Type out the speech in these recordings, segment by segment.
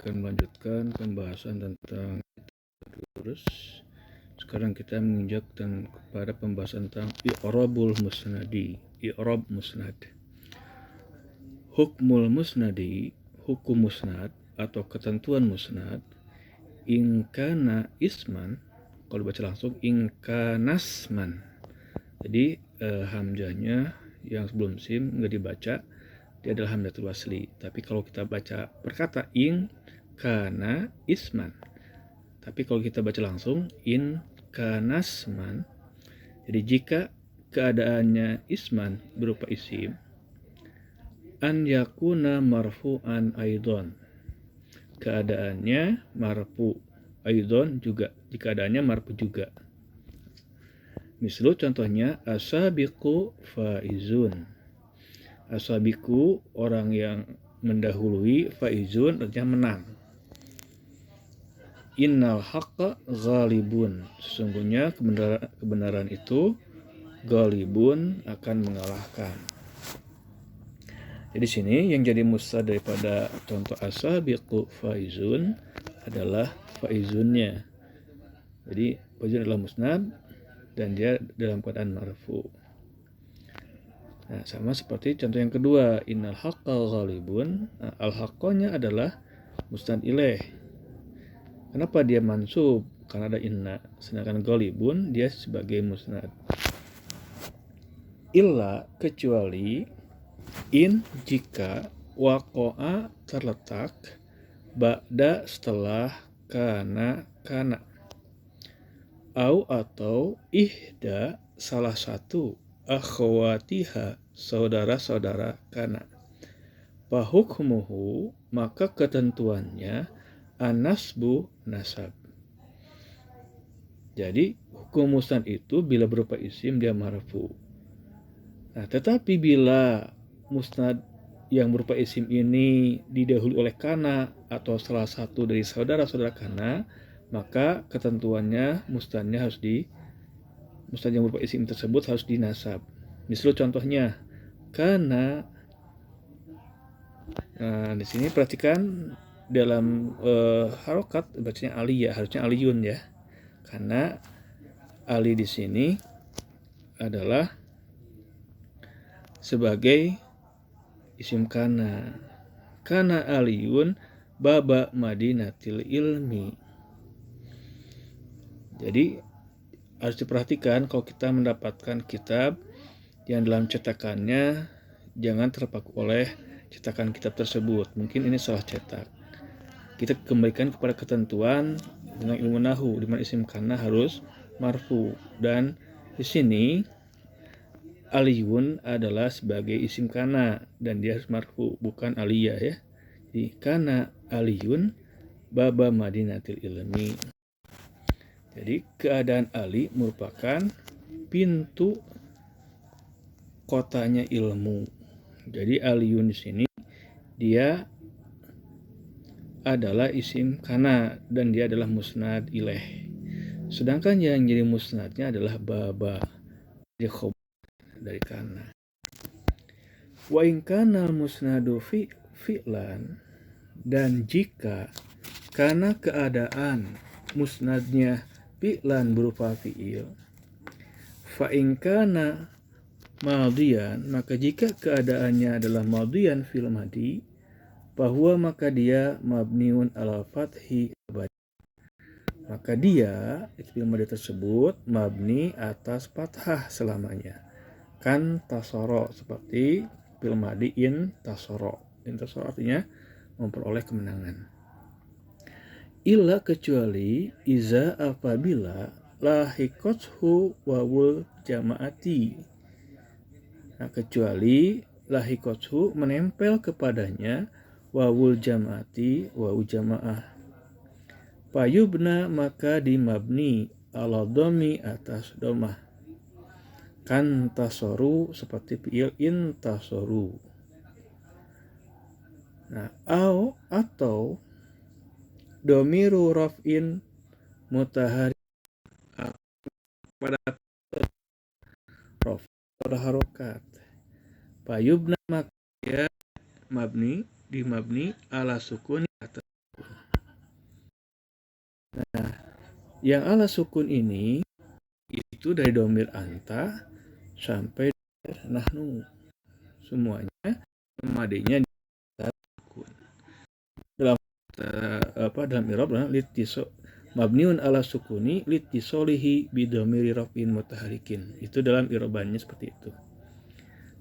akan melanjutkan pembahasan tentang terus. Sekarang kita menginjak kepada pembahasan tentang i'rabul musnadi, i'rab musnad. Hukmul musnadi, hukum musnad atau ketentuan musnad, in kana isman, kalau baca langsung in kanasman. Jadi hamzahnya yang sebelum sim nggak dibaca, dia adalah hamzatul wasli. Tapi kalau kita baca perkata in kana isman, tapi kalau kita baca langsung in kanasman, jadi jika keadaannya isman berupa isim, an yakuna marfu'an aidon, keadaannya marfu, aidon juga, jika keadaannya marfu juga. Misal contohnya asabiqu faizun, asabiqu orang yang mendahului, faizun artinya menang. Innal haqqa ghalibun, sesungguhnya kebenaran itu ghalibun, akan mengalahkan. Jadi sini yang jadi musnad daripada contoh asabiqu faizun adalah faizunnya. Jadi faizun adalah musnad dan dia dalam keadaan marfu. Nah, sama seperti contoh yang kedua, innal haqqa ghalibun. Nah, al-haqqanya adalah musnad ilaih. Kenapa dia mansub? Karena ada inna. Sedangkan ghalibun dia sebagai musnad. Illa, kecuali in, jika waqa'a terletak ba'da, setelah kana, au atau ihda, salah satu akhwatiha, saudara-saudara kana. Fahukmuhu, maka ketentuannya anasbu, nasab. Jadi hukum musnad itu bila berupa isim dia marfu. Nah, tetapi bila musnad yang berupa isim ini didahului oleh kana atau salah satu dari saudara-saudara kana, maka ketentuannya musnad yang berupa isim tersebut harus dinasab. Misal contohnya kana. Nah, di sini perhatikan dalam harokat bacanya aliyah, harusnya aliyun ya. Karena ali di sini adalah sebagai isim kana. Kana aliyun baba madinatil ilmi. Jadi harus diperhatikan kalau kita mendapatkan kitab yang dalam cetakannya jangan terpaku oleh cetakan kitab tersebut. Mungkin ini salah cetak. Kita kembalikan kepada ketentuan dengan ilmu nahu di mana isim kana harus marfu, dan di sini aliyun adalah sebagai isim kana dan dia harus marfu, bukan aliyah ya. Di kana aliyun baba madinatil ilmi. Jadi keadaan Ali merupakan pintu kotanya ilmu. Jadi aliyun di sini dia adalah isim kana dan dia adalah musnad ilaih. Sedangkan yang jadi musnadnya adalah baba, dia khobar dari kana. Wa in kana musnadu fi'lan, dan jika karena keadaan musnadnya fi'lan berupa fi'il, fa in kana madian, maka jika keadaannya adalah madian fil madi, bahwa maka dia mabniun ala fathi abadi, maka dia fil madi tersebut mabni atas fathah selamanya. Kan tasoro, seperti fil madi in tasoro. In tasoro artinya memperoleh kemenangan. Illa, kecuali iza, apabila lahikothu wawul jamaati. Nah, kecuali lahikothu menempel kepadanya wawul jamaati, wawu jamaah. Payubna, maka dimabni ala domi, atas domah. Kan tasoru, seperti fi'il in tasoru. Nah, atau domiru raf'in mutahari pada rof pada harokat. Payubna, maka ya dimabni ala sukun, atas sukun. Yang ala sukun ini itu dari domir anta sampai nahnu, semuanya madinya di sukun. Dalam i'rab litiso mabniun ala sukuni litisolihi bidomiri rafin mutaharikin. Itu dalam i'rabannya seperti itu.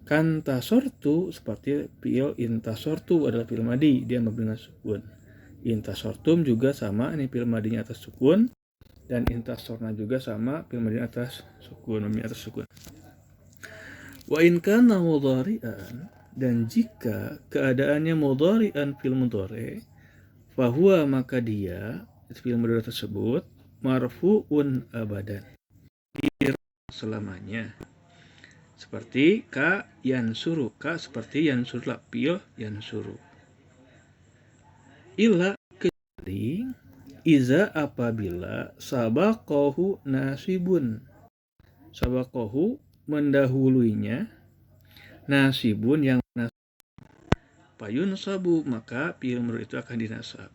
Kan tasortu seperti fi'il intasortu adalah fi'il madi, dia mabni dengan sukun. Intasortum juga sama, ini fi'il madinya atas sukun, dan intasorna juga sama, fi'il madinya atas sukun, mabni atas sukun. Wa in kana mudhari'an, dan jika keadaannya mudhari'an fi'il mudhari', fahuwa maka dia fi'il mudhari' tersebut marfu'un abadan, selamanya. Seperti ka yansuru, ka seperti yansuru lah, fi'il yansuru. Ila kecuali iza apabila sabaqahu nasibun, sabaqahu mendahuluinya, nasibun yang nasab, payun sabu maka fi'il mudhari' itu akan dinasab.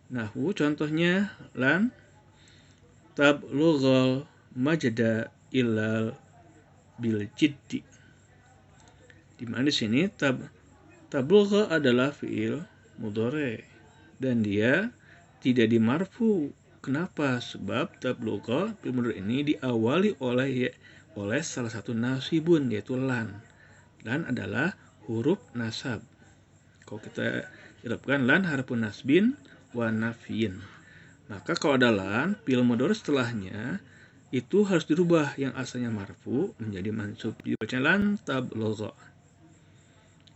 Nahwu contohnya lan tablughal majda illal bil jiddi. Di mana di sini tablugha adalah fi'il mudhari' dan dia tidak dimarfu. Kenapa? Sebab tablugha fi'il mudhari' ini diawali oleh salah satu nasibun, yaitu lan. Lan adalah huruf nasab. Kalau kita i'rabkan lan harfun nasbin wa nafyin, maka kalau ada lan, fi'il mudhari' setelahnya itu harus dirubah yang asalnya marfu menjadi mansub, dibaca lan tablugha,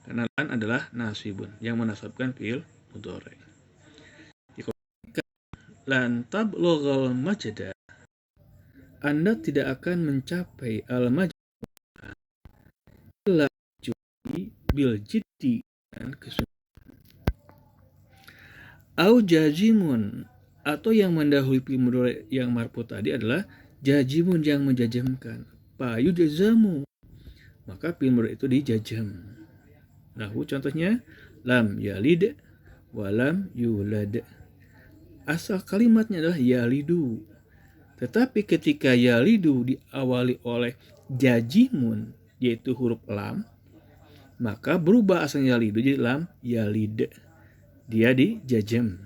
karena lan adalah nasibun yang menasabkan fi'il mudhari'. Lan tablughal majda, Anda tidak akan mencapai al-majda illa bil jiddi, dan kesungguhan. Au jazimun, atau yang mendahului fi'il mudhari' yang marfu tadi adalah jazimun yang menjajamkan, payu jazamu, maka fi'il mudhari' itu dijajam. Nahwu contohnya lam yalid wa lam yulad. Asal kalimatnya adalah yalidu, tetapi ketika yalidu diawali oleh jazimun, yaitu huruf lam, maka berubah asalnya yalidu jadi lam yalid, dia dijajam.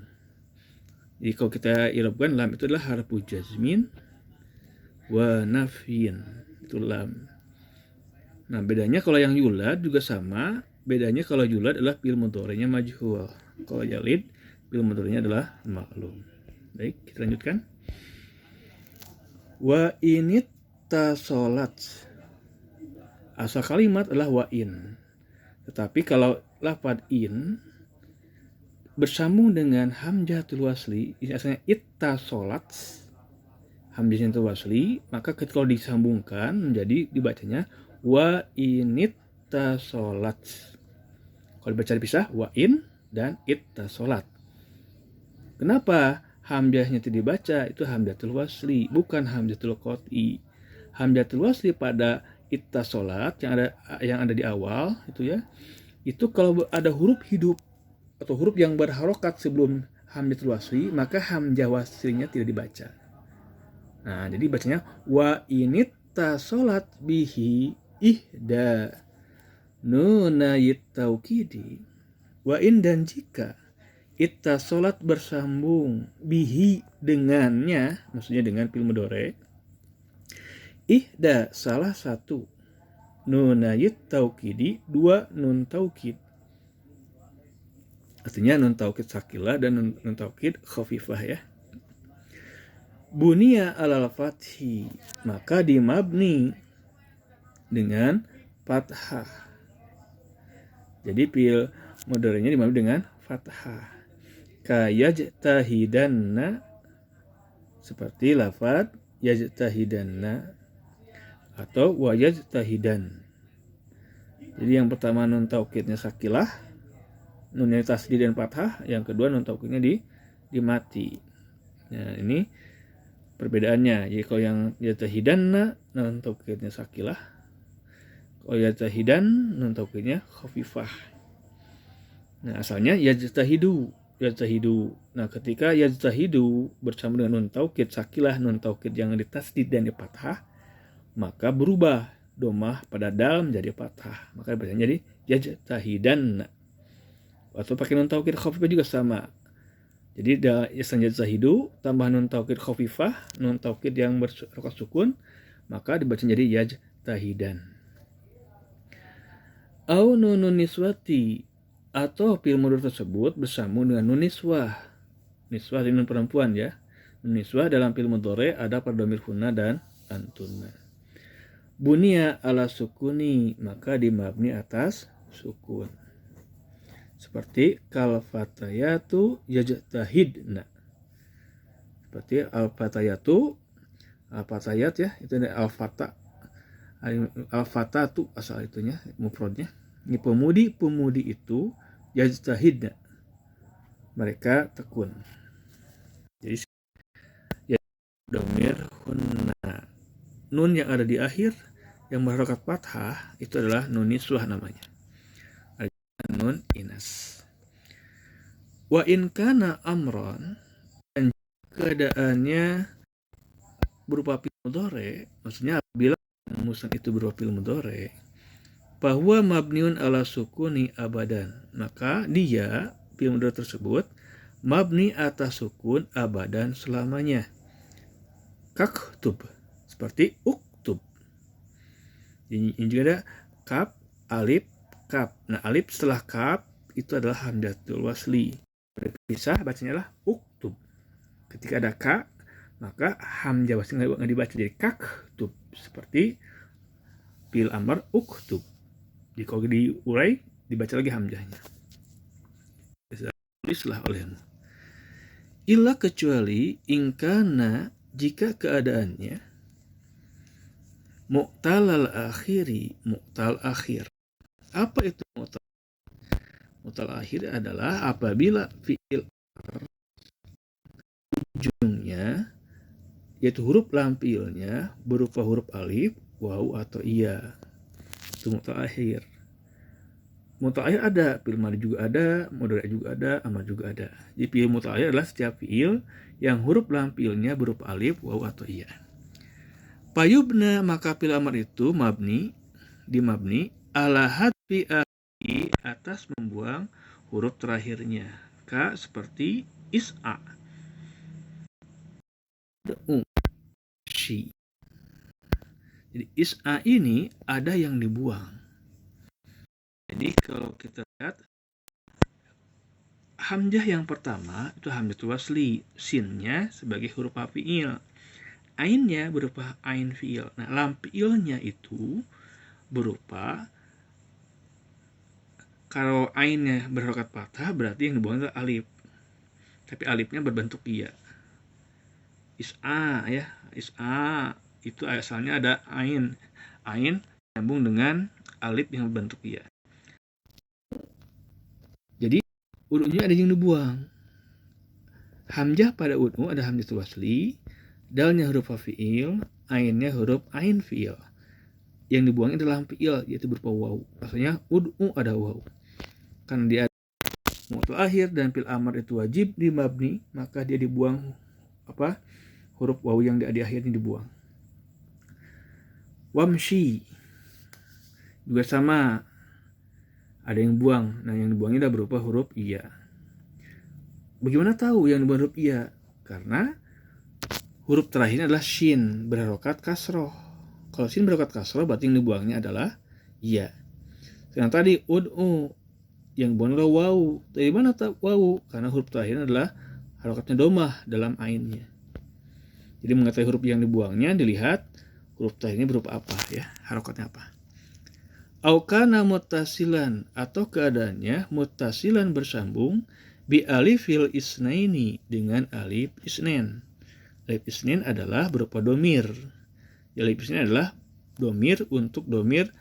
Jadi kalau kita i'rabkan lam itu adalah harfu jazmin wa nafyin, itu lam. Nah, bedanya kalau yang yulad juga sama, bedanya kalau yulad adalah fi'il mudhari'nya majhul, kalau yalid fi'il mudhari'nya adalah ma'lum. Baik, kita lanjutkan. Wa init tasolat, asal kalimat adalah wa in, tetapi kalau lafaz in bersambung dengan hamzatul wasli, ini asalnya ittasolat, hamzahnya itu wasli, maka ketika disambungkan menjadi dibacanya wa inittasolat. Kalau dibaca dipisah wa in dan ittasolat. Kenapa hamzahnya itu dibaca? Itu hamzatul wasli, bukan hamzatul qat'i. Hamzatul wasli pada ittasolat yang ada di awal itu ya. Itu kalau ada huruf hidup atau huruf yang berharokat sebelum hamzatul wasli, maka hamzah waslinya tidak dibaca. Nah, jadi bacanya wa inittasolat bihi ihda nunayit taukidi. Wa in, dan jika ittasolat bersambung bihi dengannya, maksudnya dengan fi'il mudhari', ihda salah satu, nunayit taukidi dua nun taukid, artinya nun taukid sakilah dan nun taukid khafifah ya. Bunia alal fathi, maka dimabni dengan fathah. Jadi fi'il mudhari'nya dimabni dengan fathah. Ka yajtahidanna, seperti lafaz yajtahidanna atau wa yajtahidan. Jadi yang pertama nun taukidnya sakilah, nunnya tasdid dan fathah, yang kedua nun taukidnya dimati. Nah, ini perbedaannya. Jadi kalau yang yajtahidanna nun taukidnya sakilah, kalau yajtahidan nun taukidnya khafifah. Nah, asalnya yajtahidu, yajtahidu. Nah, ketika yajtahidu bersama dengan nun taukid, sakilah nun taukid yang ditasdid dan dipathah, maka berubah domah pada dal menjadi fathah. Maka bacanya jadi yajtahidan. Atau pakai nun taukid khafifah juga sama. Jadi yajtahidu tambah nun taukid khafifah, nun taukid yang berharokat sukun, maka dibaca jadi yajtahidan. Au nunun niswati, atau fi'il mudhari tersebut bersambung dengan nun niswah. Niswah di nun perempuan ya. Nun niswah dalam fi'il mudhari ada pada dhamir hunna dan antuna. Bunia ala sukuni, maka dimabni atas sukun. Seperti kal fatayatu yajtahidna. Seperti al fatayatu, al fatayat ya, itu ada al fatatu asal itunya, mufradnya. Ini pemudi itu yajtahidna, mereka tekun. Jadi ya, dhamir hunna, nun yang ada di akhir yang berharokat fathah itu adalah nun niswah namanya, nun inas. Wa in kana amron, dan keadaannya berupa fi'il mudhari, maksudnya apabila musnad itu berupa fi'il mudhari, bahwa mabniun ala sukuni abadan, maka dia fi'il mudhari tersebut mabni atas sukun abadan selamanya. Kaktub, seperti uktub. Ini juga ada kaf, alif, kaf. Nah, alif setelah kaf itu adalah hamzatul wasli. Berpisah bacanya adalah uktub. Ketika ada ka, maka hamzah wasli nggak dibaca jadi kaktub. Seperti fi'il amr uktub. Jadi kalau diurai dibaca lagi hamzahnya. Tulislah olehmu. Illa kecuali ingkana, jika keadaannya mu'tal al-akhiri, mu'tal akhir. Apa itu mu'tal? Mu'tal akhir adalah apabila fi'il ujungnya, yaitu huruf lampilnya berupa huruf alif, waw atau iya. Itu mu'tal akhir. Mu'tal akhir ada, fi'il madhi juga ada, mudhari juga ada, amar juga ada. Jadi fi'il mu'tal akhir adalah setiap fi'il yang huruf lampilnya berupa alif, waw atau iya. Payubna, maka fi'il amar itu dimabni ala hadfi akhiri, atas membuang huruf terakhirnya. Ka seperti is'a, shi. Jadi is'a ini ada yang dibuang. Jadi kalau kita lihat hamzah yang pertama itu hamzatul wasli, sinnya sebagai huruf fi'il, ainnya berupa ain fi'il. Nah, lam fi'ilnya itu berupa, kalau ainnya berharokat fathah berarti yang dibuang adalah alif, tapi alifnya berbentuk iya. Is'a ya, is'a itu asalnya ada ain nyambung dengan alif yang berbentuk iya. Jadi udhunya ada yang dibuang. Hamzah pada udhu ada hamzatul wasli, dalnya huruf fi'il, ainnya huruf ain fi'il. Yang dibuangnya adalah fi'il, yaitu berupa waw. Maksudnya udhu ada waw. Karena dia mu'tal akhir dan fi'il amar itu wajib dimabni, maka dia dibuang huruf waw yang di akhirnya dibuang. Wamshi juga sama, ada yang buang. Nah, yang dibuangnya adalah berupa huruf iya. Bagaimana tahu yang dibuang huruf iya? Karena huruf terakhirnya adalah shin berharokat kasroh. Kalau shin berharokat kasroh berarti yang dibuangnya adalah iya. Sedangkan tadi ud'u yang dibuang adalah waw. Dari mana tahu waw? Karena huruf terakhirnya adalah harokatnya domah dalam ainnya. Jadi mengetahui huruf yang dibuangnya dilihat huruf terakhirnya berupa apa ya, harokatnya apa. Aukana muttasilan, atau keadaannya muttasilan bersambung bi alifil isnaini, dengan alif isnain. Alif isnain adalah berupa domir. Alif isnain adalah domir untuk domir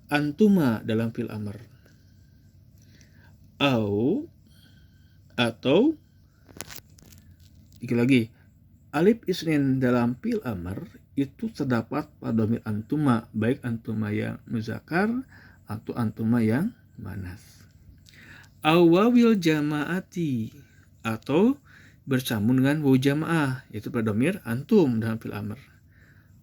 antuma dalam fi'il amr. Atau lagi alif isnain dalam fi'il amr itu terdapat pada domir antuma, baik antuma yang muzakkar atau antuma yang muannas. Awawil jamaati, atau bersambung dengan wawu jamaah, yaitu pada domir antum dalam fi'il amr.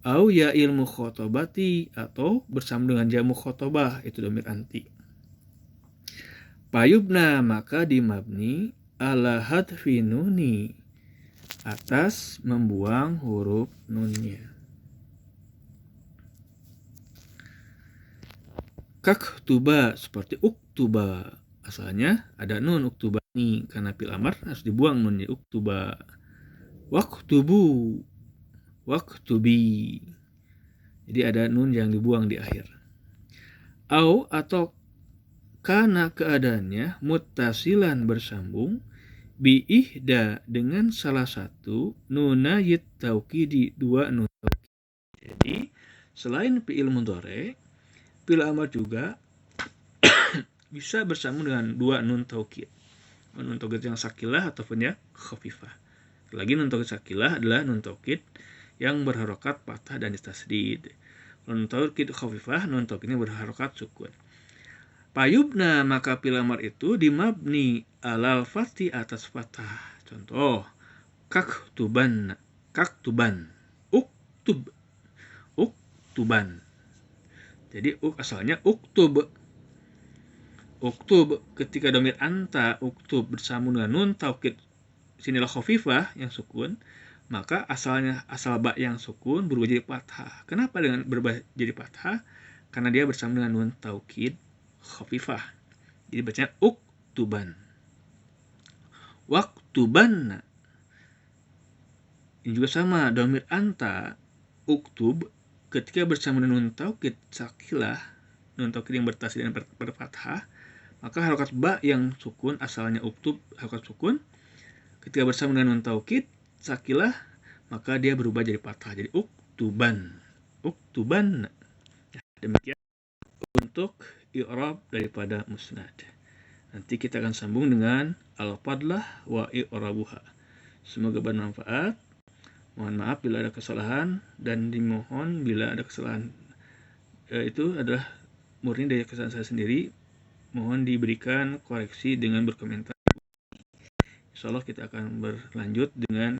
Au ya ilmu khotobati, atau bersambung dengan jamu khotobah, itu domir anti. Payubna, maka dimabni ala hadfi nuni, atas membuang huruf nunnya. Kaktuba, seperti uktuba, asalnya ada nun uktuba nih, karena fi'il amr harus dibuang nunnya, uktuba. Waktubu, waktubi, jadi ada nun yang dibuang di akhir. Au, atau karena keadaannya muttasilan bersambung, biihda, dengan salah satu nunayit taukidi, dua nun taukid. Jadi selain fi'il mudhari, fi'il amr juga bisa bersambung dengan dua nun taukid. Nun taukid yang sakilah ataupun yang khafifah. Lagi nun taukid sakilah adalah nun taukid yang berharokat fathah dan tasdid. Nun taukid khafifah, nun taukidnya berharokat sukun. Payubna, maka fi'il amr itu dimabni alal fathi, atas fathah. Contoh, kaktuban, kaktuban, uktub, uktuban. Jadi asalnya uktub. Uktub, ketika domir anta uktub bersambung dengan nun taukid sinilah khafifah yang sukun, maka asal ba yang sukun berubah jadi fathah. Kenapa dengan berubah jadi fathah? Karena dia bersambung dengan nun taukid khafifah. Jadi bacanya uktuban. Waktuban, ini juga sama, domir anta uktub ketika bersambung dengan nun taukid sakilah, nun taukid yang bertasdid dan berfathah, maka harokat ba yang sukun, asalnya uktub harokat sukun, ketika bersambung dengan nun taukid sakilah, maka dia berubah jadi fathah, jadi uktuban, uktuban. Demikian untuk i'rab daripada musnad. Nanti kita akan sambung dengan al-fadlah wa i'rabuha. Semoga bermanfaat. Mohon maaf bila ada kesalahan, dan dimohon bila ada kesalahan itu adalah murni dari kesalahan saya sendiri. Mohon diberikan koreksi dengan berkomentar. Insyaallah kita akan berlanjut dengan